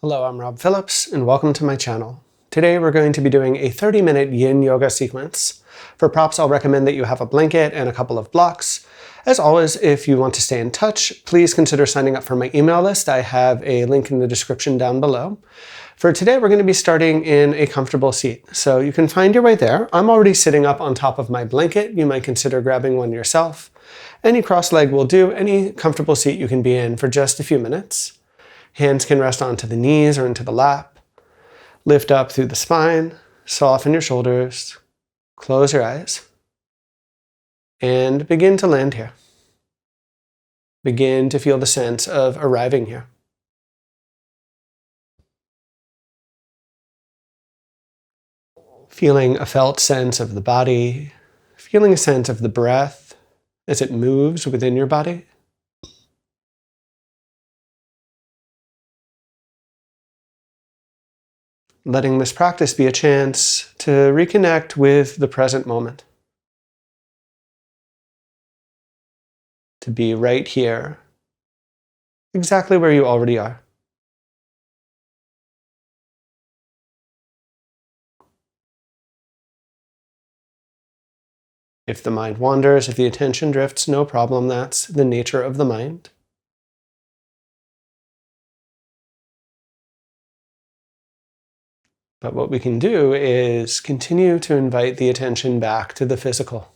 Hello, I'm Rob Phillips, and welcome to my channel. Today we're going to be doing a 30-minute yin yoga sequence. For props, I'll recommend that you have a blanket and a couple of blocks. As always, if you want to stay in touch, please consider signing up for my email list. I have a link in the description down below. For today, we're going to be starting in a comfortable seat. So you can find your way there. I'm already sitting up on top of my blanket. You might consider grabbing one yourself. Any cross leg will do, any comfortable seat you can be in for just a few minutes. Hands can rest onto the knees or into the lap. Lift up through the spine, soften your shoulders, close your eyes, and begin to land here. Begin to feel the sense of arriving here. Feeling a felt sense of the body, feeling a sense of the breath as it moves within your body. Letting this practice be a chance to reconnect with the present moment. To be right here, exactly where you already are. If the mind wanders, if the attention drifts, no problem, that's the nature of the mind. But what we can do is continue to invite the attention back to the physical.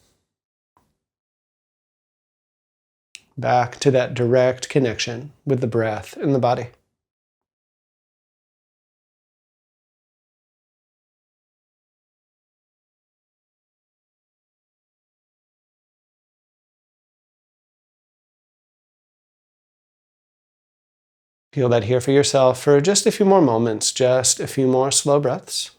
Back to that direct connection with the breath and the body. Feel that here for yourself for just a few more moments, just a few more slow breaths.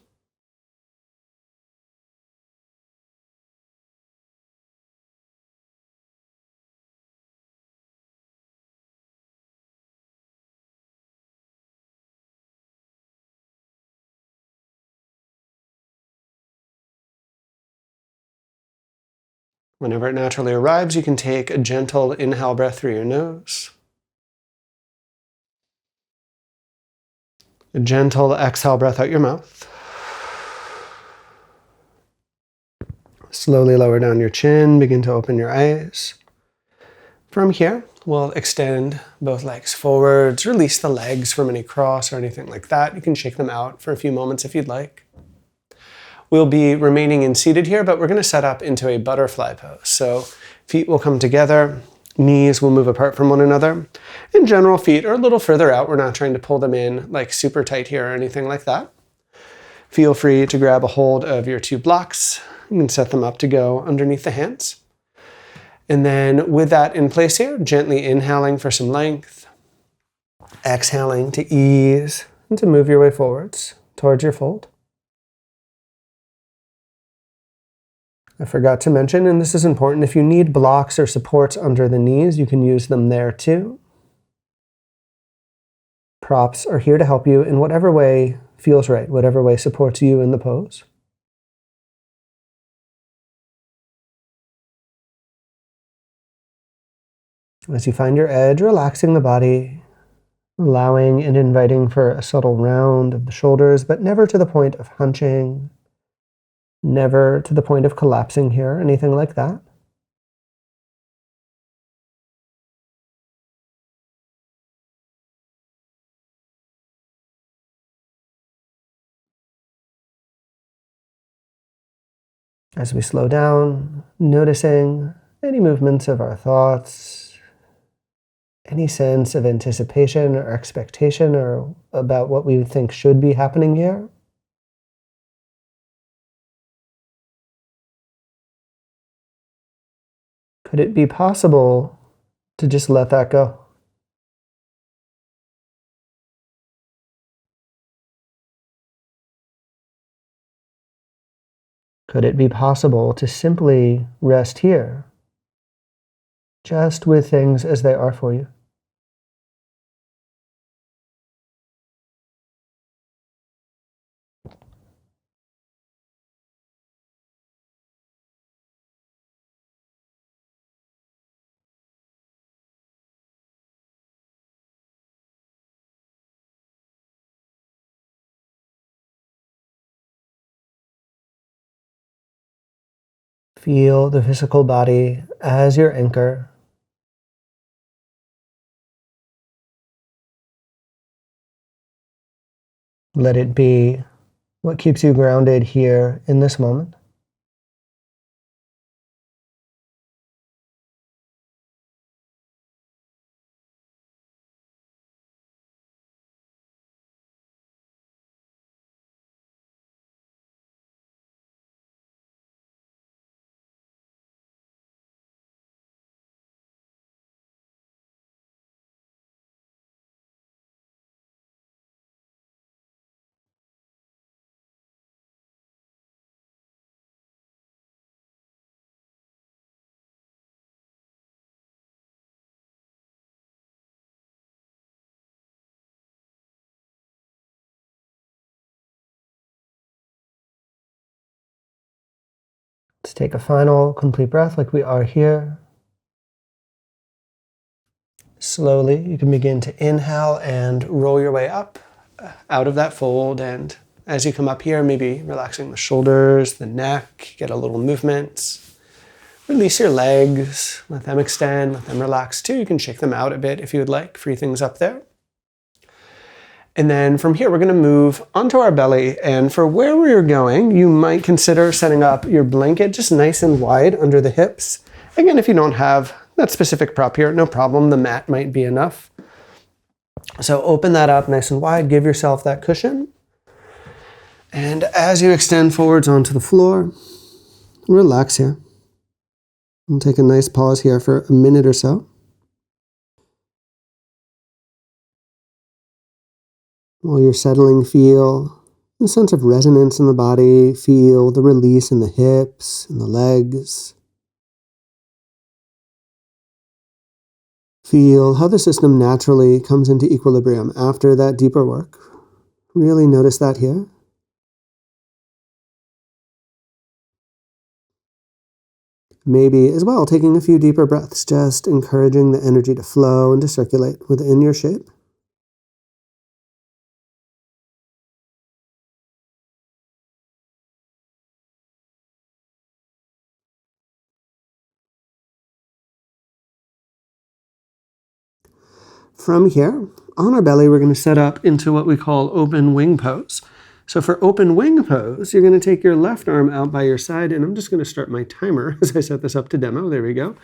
Whenever it naturally arrives, you can take a gentle inhale breath through your nose. A gentle exhale breath out your mouth. Slowly lower down your chin, begin to open your eyes. From here, we'll extend both legs forwards, release the legs from any cross or anything like that. You can shake them out for a few moments if you'd like. We'll be remaining in seated here, but we're going to set up into a butterfly pose. So feet will come together, knees will move apart from one another. In general, feet are a little further out. We're not trying to pull them in like super tight here or anything like that. Feel free to grab a hold of your two blocks. You can set them up to go underneath the hands. And then with that in place here, gently inhaling for some length, exhaling to ease and to move your way forwards towards your fold. I forgot to mention, and this is important, if you need blocks or supports under the knees, you can use them there too. Props are here to help you in whatever way feels right, whatever way supports you in the pose. As you find your edge, relaxing the body, allowing and inviting for a subtle round of the shoulders, but never to the point of hunching, never to the point of collapsing here, anything like that. As we slow down, noticing any movements of our thoughts, any sense of anticipation or expectation or about what we think should be happening here. Could it be possible to just let that go? Could it be possible to simply rest here, just with things as they are for you? Feel the physical body as your anchor. Let it be what keeps you grounded here in this moment. Let's take a final complete breath like we are here. Slowly, you can begin to inhale and roll your way up out of that fold. And as you come up here, maybe relaxing the shoulders, the neck, get a little movement. Release your legs, let them extend, let them relax too. You can shake them out a bit if you would like, free things up there. And then from here, we're going to move onto our belly. And for where we're going, you might consider setting up your blanket just nice and wide under the hips. Again, if you don't have that specific prop here, no problem. The mat might be enough. So open that up nice and wide. Give yourself that cushion. And as you extend forwards onto the floor, relax here. We'll take a nice pause here for a minute or so. While you're settling, feel a sense of resonance in the body. Feel the release in the hips and the legs. Feel how the system naturally comes into equilibrium after that deeper work. Really notice that here. Maybe as well taking a few deeper breaths, just encouraging the energy to flow and to circulate within your shape. From here, on our belly, we're going to set up into what we call open wing pose. So for open wing pose, you're going to take your left arm out by your side, and I'm just going to start my timer as I set this up to demo. There we go.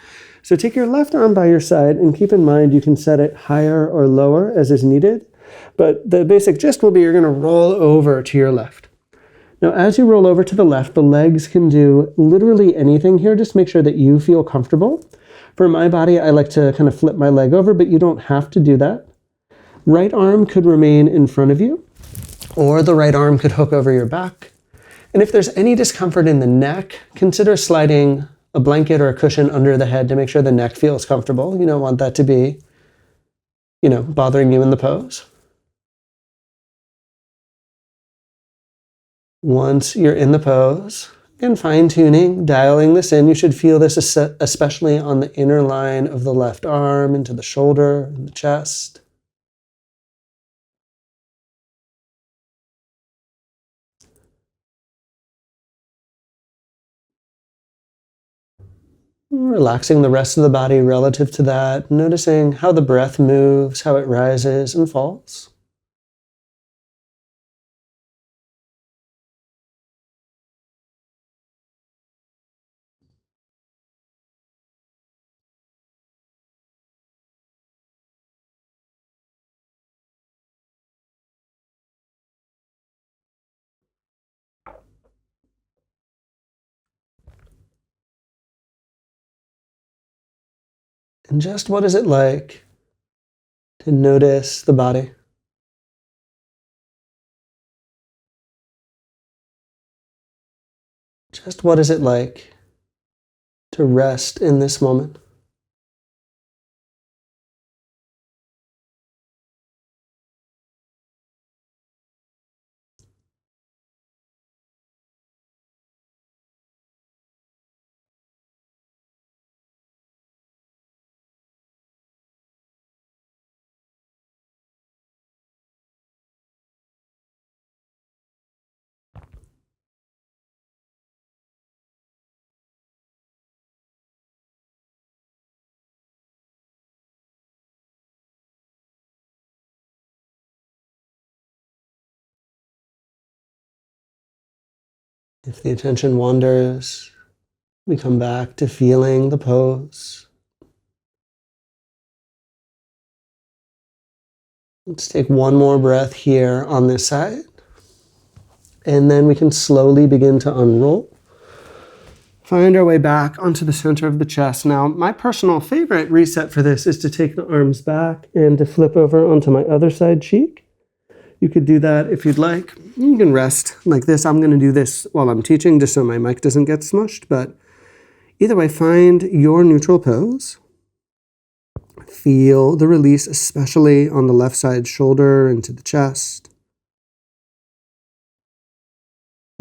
So take your left arm by your side, and keep in mind you can set it higher or lower as is needed. But the basic gist will be you're going to roll over to your left. Now, as you roll over to the left, the legs can do literally anything here. Just make sure that you feel comfortable. For my body, I like to kind of flip my leg over, but you don't have to do that. Right arm could remain in front of you, or the right arm could hook over your back. And if there's any discomfort in the neck, consider sliding a blanket or a cushion under the head to make sure the neck feels comfortable. You don't want that to be, bothering you in the pose. Once you're in the pose, and fine-tuning, dialing this in, you should feel this especially on the inner line of the left arm, into the shoulder, and the chest. Relaxing the rest of the body relative to that, noticing how the breath moves, how it rises and falls. And just what is it like to notice the body? Just what is it like to rest in this moment? If the attention wanders, we come back to feeling the pose. Let's take one more breath here on this side. And then we can slowly begin to unroll. Find our way back onto the center of the chest. Now, my personal favorite reset for this is to take the arms back and to flip over onto my other side cheek. You could do that if you'd like. You can rest like this. I'm going to do this while I'm teaching just so my mic doesn't get smushed. But either way, find your neutral pose. Feel the release, especially on the left side shoulder into the chest.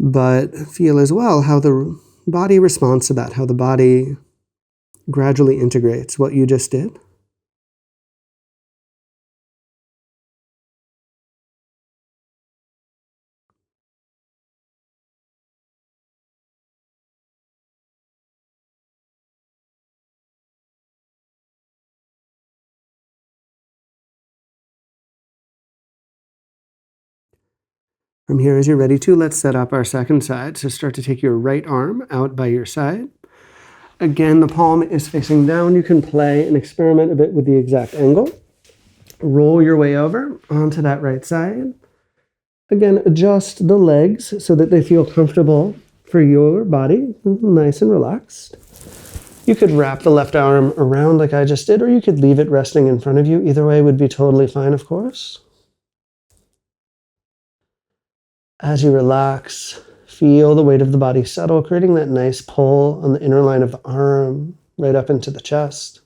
But feel as well how the body responds to that, how the body gradually integrates what you just did. From here, as you're ready to, let's set up our second side. So start to take your right arm out by your side. Again, the palm is facing down. You can play and experiment a bit with the exact angle. Roll your way over onto that right side. Again, adjust the legs so that they feel comfortable for your body, nice and relaxed. You could wrap the left arm around like I just did, or you could leave it resting in front of you. Either way would be totally fine, of course. As you relax, feel the weight of the body settle, creating that nice pull on the inner line of the arm, right up into the chest.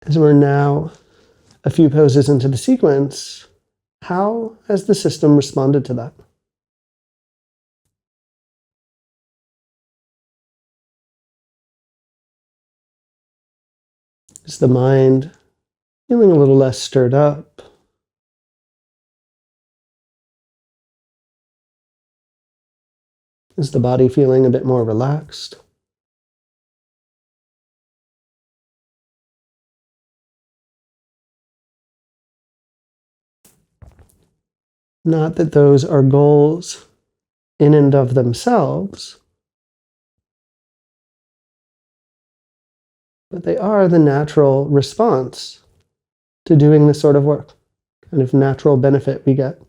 As we're now a few poses into the sequence, how has the system responded to that? Is the mind feeling a little less stirred up? Is the body feeling a bit more relaxed? Not that those are goals in and of themselves, but they are the natural response to doing this sort of work, kind of natural benefit we get.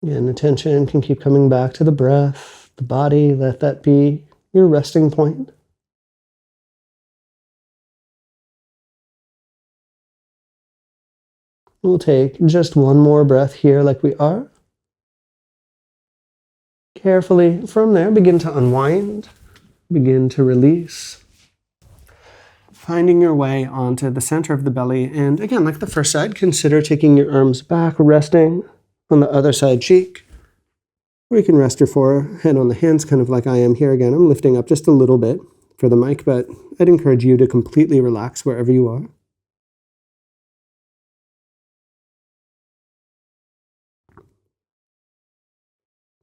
And attention can keep coming back to the breath, the body. Let that be your resting point. We'll take just one more breath here like we are. Carefully from there, begin to unwind, begin to release. Finding your way onto the center of the belly. And again, like the first side, consider taking your arms back, resting on the other side cheek. Or you can rest your forehead on the hands, kind of like I am here. Again, I'm lifting up just a little bit for the mic, but I'd encourage you to completely relax wherever you are.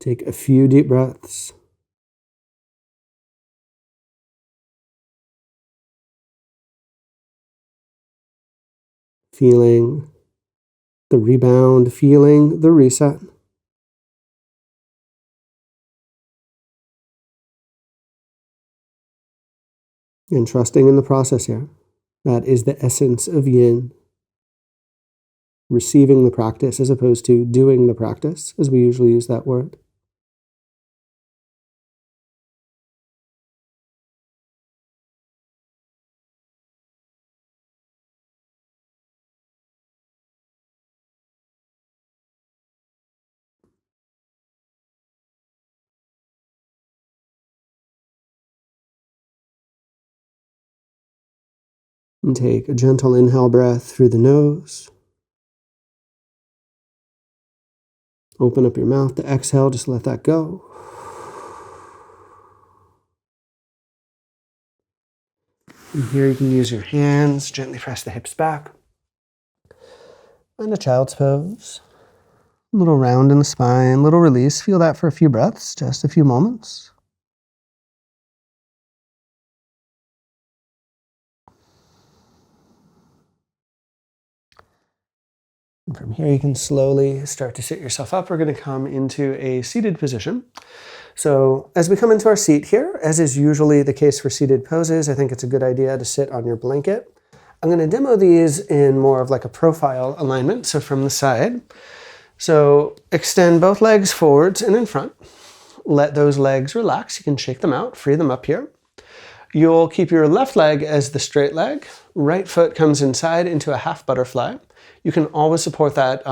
Take a few deep breaths. Feeling the rebound, feeling the reset. And trusting in the process here. That is the essence of yin. Receiving the practice as opposed to doing the practice, as we usually use that word. And take a gentle inhale breath through the nose. Open up your mouth to exhale, just let that go. And here you can use your hands, gently press the hips back. And a child's pose. A little round in the spine, little release. Feel that for a few breaths, just a few moments. And from here, you can slowly start to sit yourself up. We're going to come into a seated position. So as we come into our seat here, as is usually the case for seated poses, I think it's a good idea to sit on your blanket. I'm going to demo these in more of like a profile alignment, so from the side. So extend both legs forwards and in front. Let those legs relax. You can shake them out, free them up here. You'll keep your left leg as the straight leg. Right foot comes inside into a half butterfly. You can always support that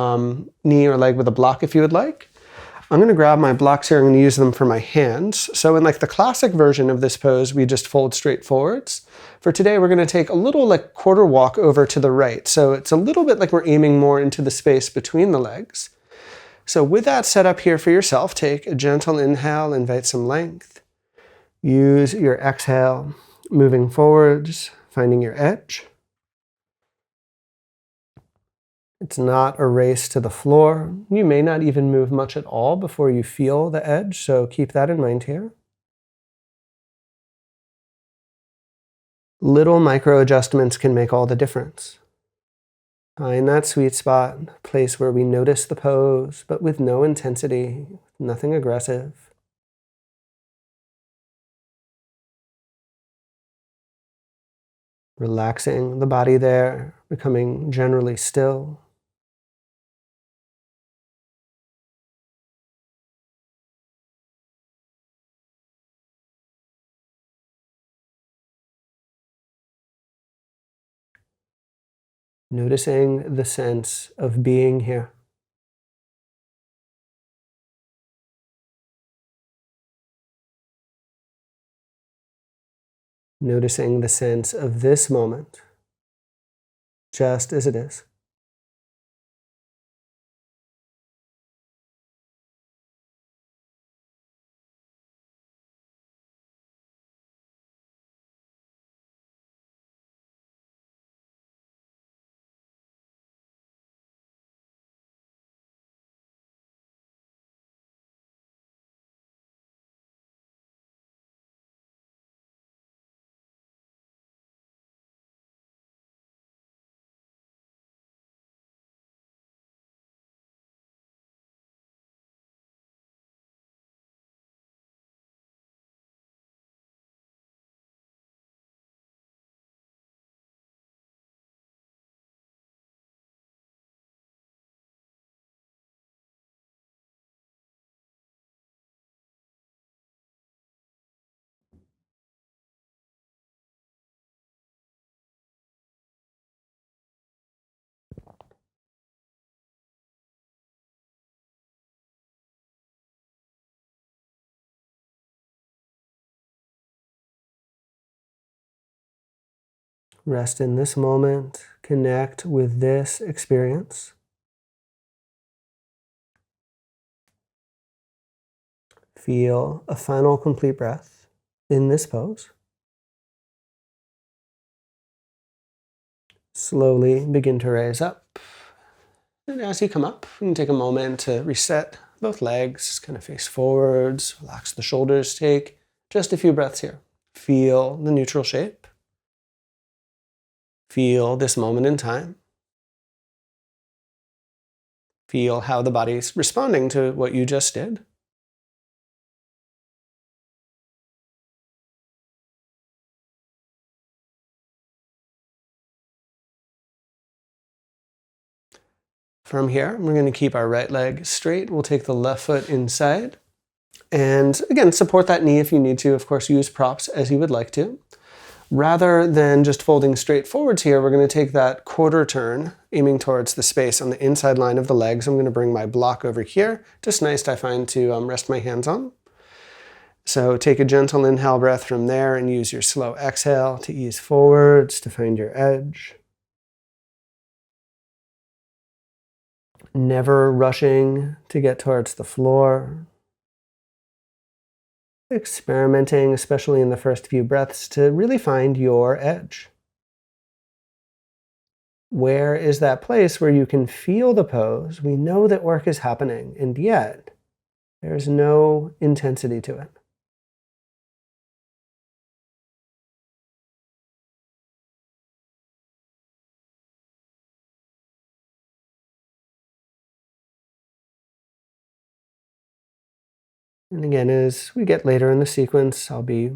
knee or leg with a block if you would like. I'm going to grab my blocks here. I'm going to use them for my hands. So in like the classic version of this pose, we just fold straight forwards. For today, we're going to take a little like quarter walk over to the right. So it's a little bit like we're aiming more into the space between the legs. So with that set up here for yourself, take a gentle inhale, invite some length. Use your exhale, moving forwards, finding your edge. It's not a race to the floor. You may not even move much at all before you feel the edge, so keep that in mind here. Little micro adjustments can make all the difference. Find that sweet spot, place where we notice the pose, but with no intensity, nothing aggressive. Relaxing the body there, becoming generally still. Noticing the sense of being here. Noticing the sense of this moment, just as it is. Rest in this moment, connect with this experience. Feel a final complete breath in this pose. Slowly begin to raise up. And as you come up, you can take a moment to reset both legs, just kind of face forwards, relax the shoulders, take just a few breaths here. Feel the neutral shape. Feel this moment in time. Feel how the body's responding to what you just did. From here, we're going to keep our right leg straight. We'll take the left foot inside. And again, support that knee if you need to. Of course, use props as you would like to. Rather than just folding straight forwards here, we're going to take that quarter turn, aiming towards the space on the inside line of the legs. I'm going to bring my block over here. Just nice, I find, to rest my hands on. So take a gentle inhale breath from there and use your slow exhale to ease forwards to find your edge. Never rushing to get towards the floor. Experimenting, especially in the first few breaths, to really find your edge. Where is that place where you can feel the pose? We know that work is happening, and yet there's no intensity to it. And again, as we get later in the sequence, I'll be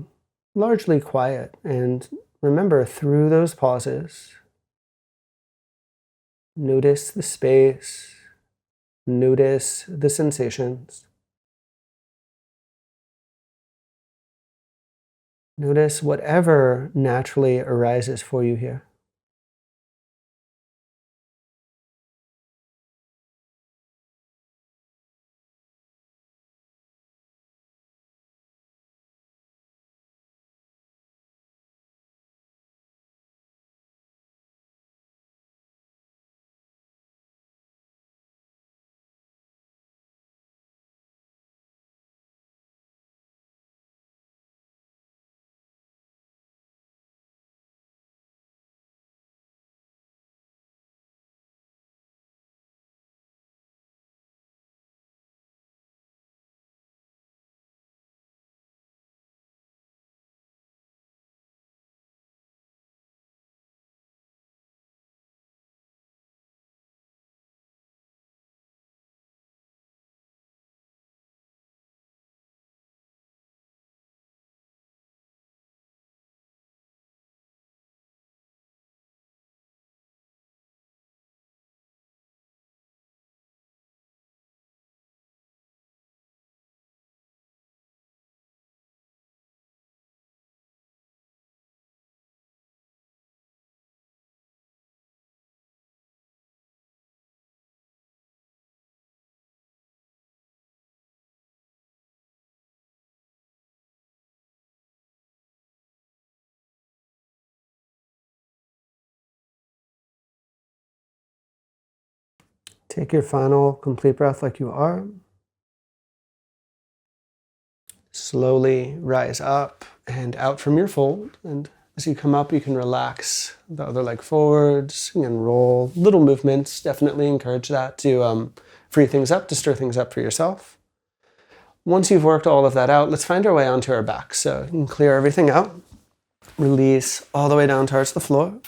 largely quiet. And remember, through those pauses, notice the space, notice the sensations. Notice whatever naturally arises for you here. Take your final complete breath like you are. Slowly rise up and out from your fold. And as you come up, you can relax the other leg forwards and roll. Little movements, definitely encourage that to free things up, to stir things up for yourself. Once you've worked all of that out, let's find our way onto our back. So you can clear everything out. Release all the way down towards the floor.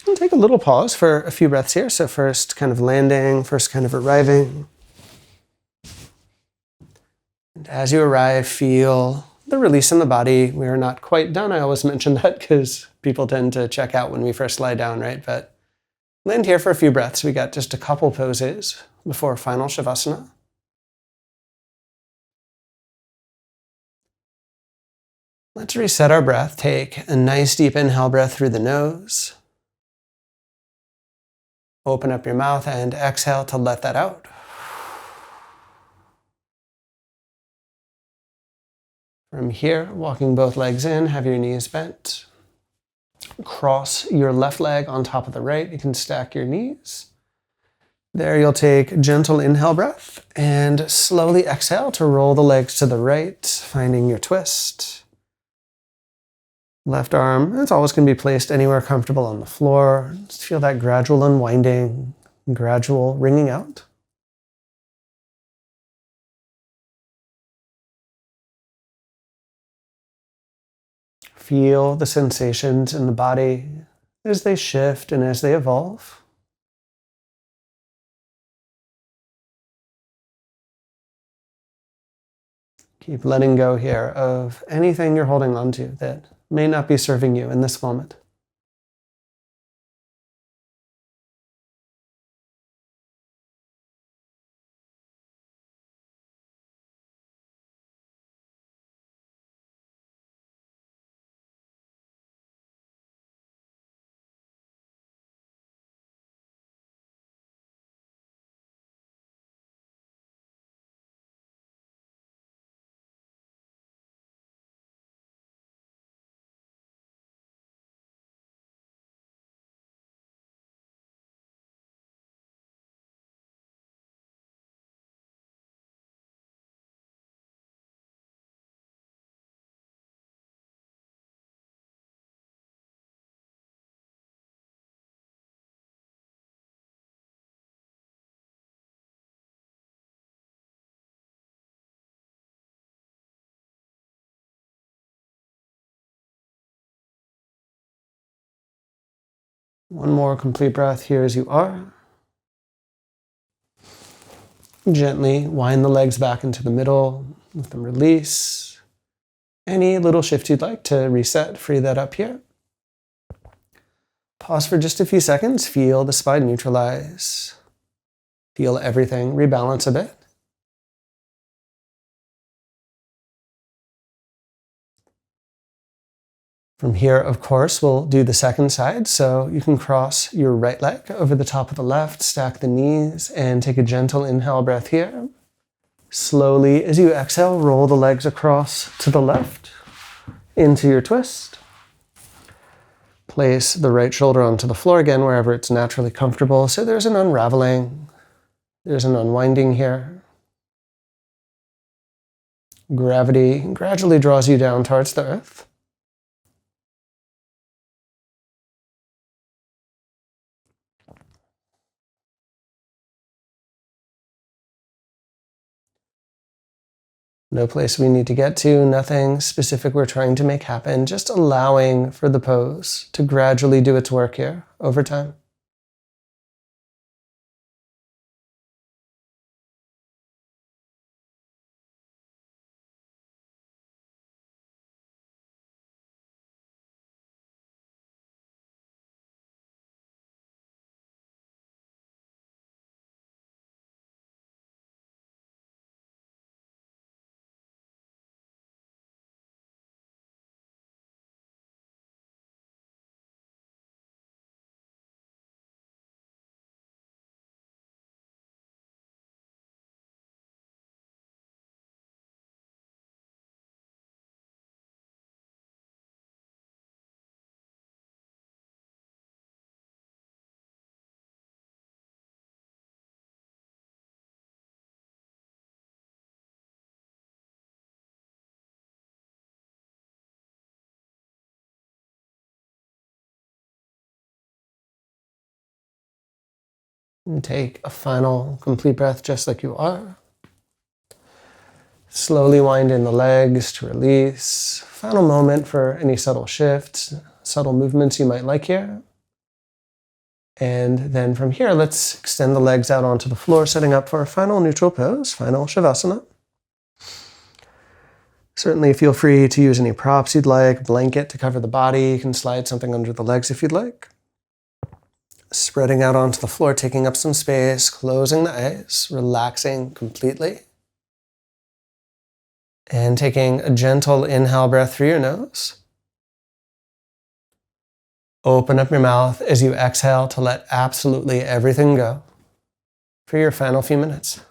And take a little pause for a few breaths here. So first kind of landing, first kind of arriving. And as you arrive, feel the release in the body. We are not quite done. I always mention that because people tend to check out when we first lie down, right? But land here for a few breaths. We got just a couple poses before final Shavasana. Let's reset our breath. Take a nice deep inhale breath through the nose. Open up your mouth and exhale to let that out. From here, walking both legs in, have your knees bent. Cross your left leg on top of the right. You can stack your knees. There you'll take a gentle inhale breath and slowly exhale to roll the legs to the right, finding your twist. Left arm, it's always going to be placed anywhere comfortable on the floor. Just feel that gradual unwinding, gradual wringing out. Feel the sensations in the body as they shift and as they evolve. Keep letting go here of anything you're holding on to that may not be serving you in this moment. One more complete breath here as you are. Gently wind the legs back into the middle, let them release. Any little shift you'd like to reset, free that up here. Pause for just a few seconds, feel the spine neutralize. Feel everything rebalance a bit. From here, of course, we'll do the second side. So you can cross your right leg over the top of the left, stack the knees, and take a gentle inhale breath here. Slowly, as you exhale, roll the legs across to the left into your twist. Place the right shoulder onto the floor again, wherever it's naturally comfortable. So there's an unraveling, there's an unwinding here. Gravity gradually draws you down towards the earth. No place we need to get to, nothing specific we're trying to make happen, just allowing for the pose to gradually do its work here over time. And take a final complete breath just like you are. Slowly wind in the legs to release. Final moment for any subtle shifts, subtle movements you might like here. And then from here, let's extend the legs out onto the floor, setting up for a final neutral pose, final Shavasana. Certainly feel free to use any props you'd like, blanket to cover the body. You can slide something under the legs if you'd like. Spreading out onto the floor, taking up some space, closing the eyes, relaxing completely. And taking a gentle inhale breath through your nose. Open up your mouth as you exhale to let absolutely everything go for your final few minutes.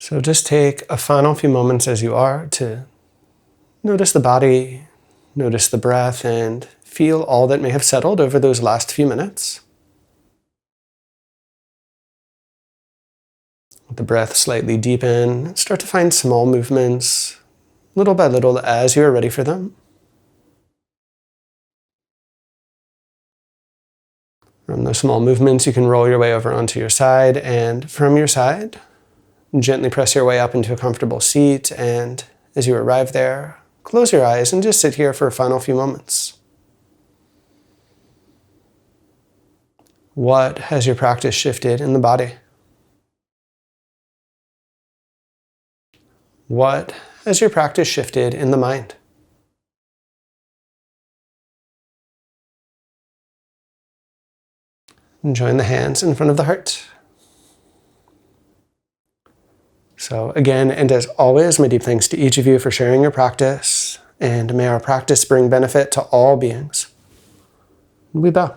So just take a final few moments as you are to notice the body, notice the breath, and feel all that may have settled over those last few minutes. Let the breath slightly deepen. Start to find small movements, little by little, as you are ready for them. From those small movements, you can roll your way over onto your side, and from your side, gently press your way up into a comfortable seat, and as you arrive there, close your eyes and just sit here for a final few moments. What has your practice shifted in the body? What has your practice shifted in the mind? And join the hands in front of the heart. So again, and as always, my deep thanks to each of you for sharing your practice, and may our practice bring benefit to all beings. We bow.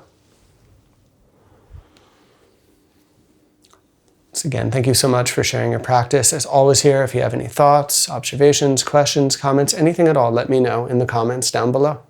So again, thank you so much for sharing your practice. As always here, if you have any thoughts, observations, questions, comments, anything at all, let me know in the comments down below.